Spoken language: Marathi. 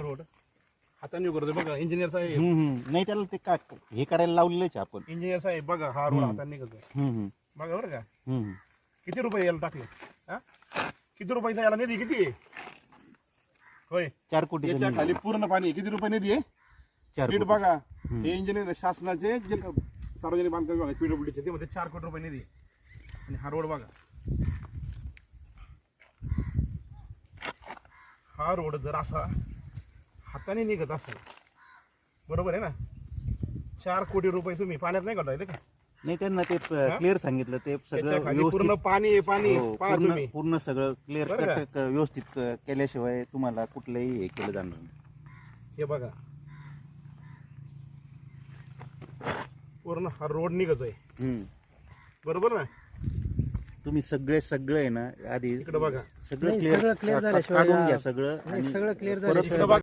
रोड हाताने करतोय बघा. इंजिनियर साहेब, नाही त्याला ते का हे करायला लावलेलंच आहे आपण. इंजिनियर साहेब बघा, हा रोड हाताने करतोय बघा बरं का. किती रुपये याला टाकले? हा, किती रुपयाचा याला निधी किती आहे? होय, 4 कोटी याच्या खाली पूर्ण पाणी. किती रुपये निधी आहे? 4 पीठ कोटी. बघा, हे इंजिनियर शासनाचे जे सार्वजनिक बांधकाम विभाग पीडब्ल्यूडीचे, ते मध्ये 4 कोटी रुपये निधी आहे. आणि हा रोड बघा, हा रोड जर असा हाताने निघत असेल, बरोबर आहे ना, 4 कोटी रुपये तुम्ही पाण्यात नाही काढायले का? नाही त्यांना ते क्लिअर सांगितलं, ते सगळं त्याच्या खाली व्यवस्थित पूर्ण पाणी आहे, पाणी. हो, पहा तुम्ही. पूर्ण सगळं क्लिअर बरं कट व्यवस्थित केल्याशिवाय तुम्हाला कुठलंही हे केलं जाणार नाही. हे बघा, पूर्ण हा रोड निघतोय, बरोबर ना. तुम्ही सगळे आहे ना आधी इकडे बघा, सगळं नाही, सगळं clear क्लिअर झाल्याशिवाय काढून घ्या सगळं. नाही, आणि सगळं clear परत झाल्याशिवाय इकडे बघा.